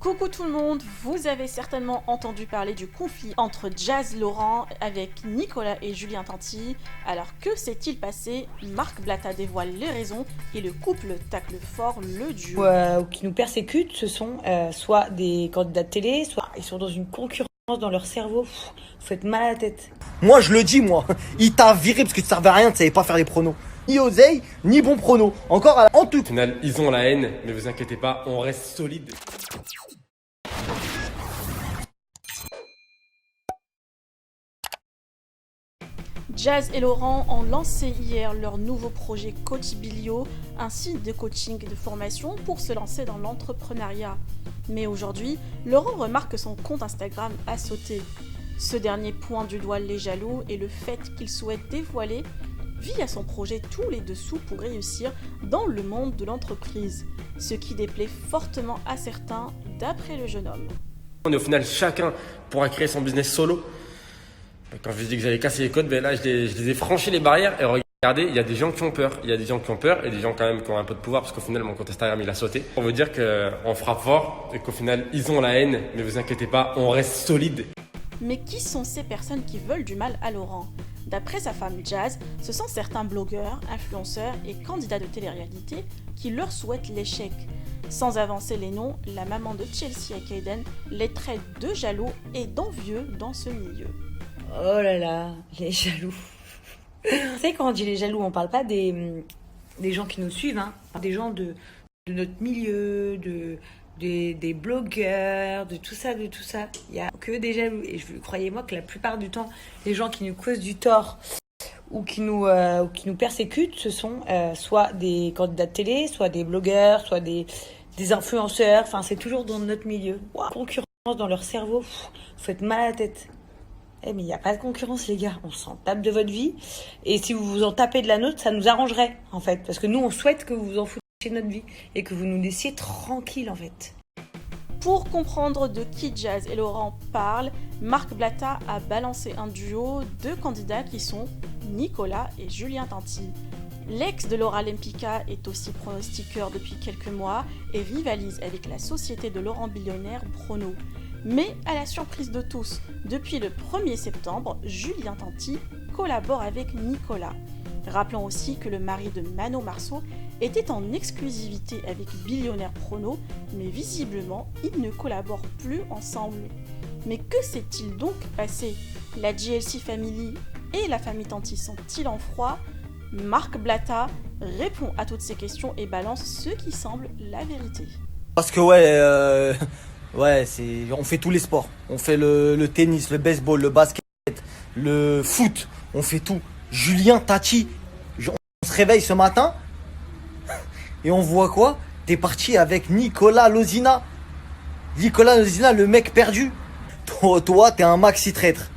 Coucou tout le monde, vous avez certainement entendu parler du conflit entre Jazz Laurent avec Nicolas et Julien Tanti. Alors que s'est-il passé? Marc Blatta dévoile les raisons et le couple tacle fort le duo. Qui nous persécutent, ce sont soit des candidats de télé, soit ils sont dans une concurrence dans leur cerveau. Vous faites mal à la tête. Moi je le dis moi, il t'a viré parce que tu servais à rien, tu savais pas faire les pronos. Ni oseille, ni bon prono. Encore en tout. Au final, ils ont la haine, mais vous inquiétez pas, on reste solide. Jazz et Laurent ont lancé hier leur nouveau projet Coach Bilio, un site de coaching et de formation pour se lancer dans l'entrepreneuriat. Mais aujourd'hui, Laurent remarque que son compte Instagram a sauté. Ce dernier pointe du doigt les jaloux et le fait qu'il souhaite dévoiler via son projet tous les dessous pour réussir dans le monde de l'entreprise, ce qui déplaît fortement à certains d'après le jeune homme. Et au final, chacun pourra créer son business solo. Quand je vous dis que j'allais casser les codes, ben là je les ai franchis les barrières et regardez, il y a des gens qui ont peur. Il y a des gens qui ont peur et des gens quand même qui ont un peu de pouvoir parce qu'au final mon compte Instagram il a sauté. On veut dire qu'on frappe fort et qu'au final ils ont la haine, mais vous inquiétez pas, on reste solide. Mais qui sont ces personnes qui veulent du mal à Laurent? D'après sa femme Jazz, ce sont certains blogueurs, influenceurs et candidats de télé-réalité qui leur souhaitent l'échec. Sans avancer les noms, la maman de Chelsea et Kaden les traite de jaloux et d'envieux dans ce milieu. Oh là là, les jaloux. Vous savez, quand on dit les jaloux, on parle pas des gens qui nous suivent, hein. Des gens de notre milieu, des blogueurs, de tout ça. Il n'y a que des jaloux. Et croyez-moi que la plupart du temps, les gens qui nous causent du tort ou qui nous persécutent, ce sont soit des candidats de télé, soit des blogueurs, soit des influenceurs. Enfin, c'est toujours dans notre milieu. Wow. Concurrence dans leur cerveau. Vous faites mal à la tête. Eh mais il n'y a pas de concurrence les gars, on s'en tape de votre vie. Et si vous vous en tapez de la nôtre, ça nous arrangerait en fait. Parce que nous on souhaite que vous vous en foutiez de notre vie et que vous nous laissiez tranquille en fait. Pour comprendre de qui Jazz et Laurent parlent, Marc Blatta a balancé un duo de candidats qui sont Nicolas et Julien Tanti. L'ex de Laura Lempicka est aussi pronostiqueur depuis quelques mois et rivalise avec la société de Laurent Billionnaire Prono. Mais à la surprise de tous, depuis le 1er septembre, Julien Tanti collabore avec Nicolas. Rappelons aussi que le mari de Mano Marceau était en exclusivité avec Billionnaire Prono, mais visiblement, ils ne collaborent plus ensemble. Mais que s'est-il donc passé? La JLC Family et la famille Tanti sont-ils en froid? Marc Blatta répond à toutes ces questions et balance ce qui semble la vérité. Parce que on fait tous les sports. On fait le tennis, le baseball, le basket, le foot. On fait tout. Julien Tanti, on se réveille ce matin et on voit quoi? T'es parti avec Nicolas Lozina. Nicolas Lozina, le mec perdu. Toi, t'es un maxi traître.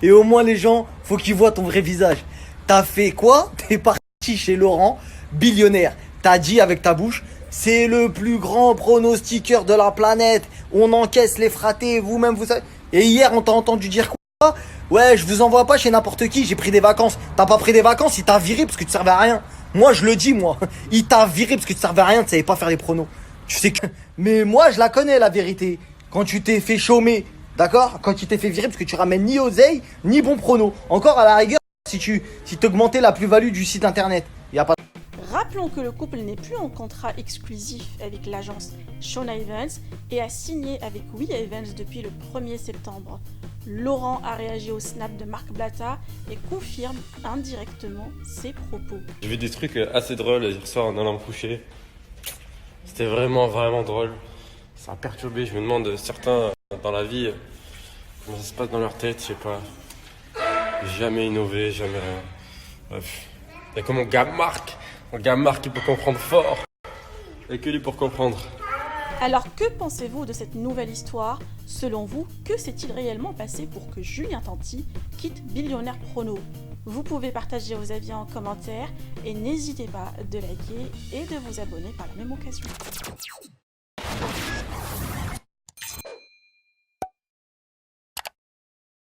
Et au moins les gens, faut qu'ils voient ton vrai visage. T'as fait quoi? T'es parti chez Laurent, billionnaire. T'as dit avec ta bouche, c'est le plus grand pronostiqueur de la planète. On encaisse les fratés, vous-même, vous savez. Et hier, on t'a entendu dire quoi? Ouais, je vous envoie pas chez n'importe qui, j'ai pris des vacances. T'as pas pris des vacances, il t'a viré parce que tu servais à rien. Moi, je le dis, moi. Il t'a viré parce que tu servais à rien, tu savais pas faire les pronos. Tu sais que... Mais moi, je la connais, la vérité. Quand tu t'es fait chômer, d'accord? Quand tu t'es fait virer parce que tu ramènes ni oseille, ni bon prono. Encore à la rigueur, si t'augmentais la plus-value du site internet. Y a pas... Rappelons que le couple n'est plus en contrat exclusif avec l'agence Shona Evans et a signé avec We Evans depuis le 1er septembre. Laurent a réagi au snap de Marc Blatta et confirme indirectement ses propos. J'ai vu des trucs assez drôles hier soir en allant me coucher. C'était vraiment drôle. Ça a perturbé, je me demande certains dans la vie, comment ça se passe dans leur tête, je sais pas. Jamais innové, jamais rien. Bref. Il y a comme mon gars Marc il peut comprendre fort. Il n'y a que lui pour comprendre. Alors que pensez-vous de cette nouvelle histoire? Selon vous, que s'est-il réellement passé pour que Julien Tanti quitte Billionnaire Prono? Vous pouvez partager vos avis en commentaire et n'hésitez pas de liker et de vous abonner par la même occasion.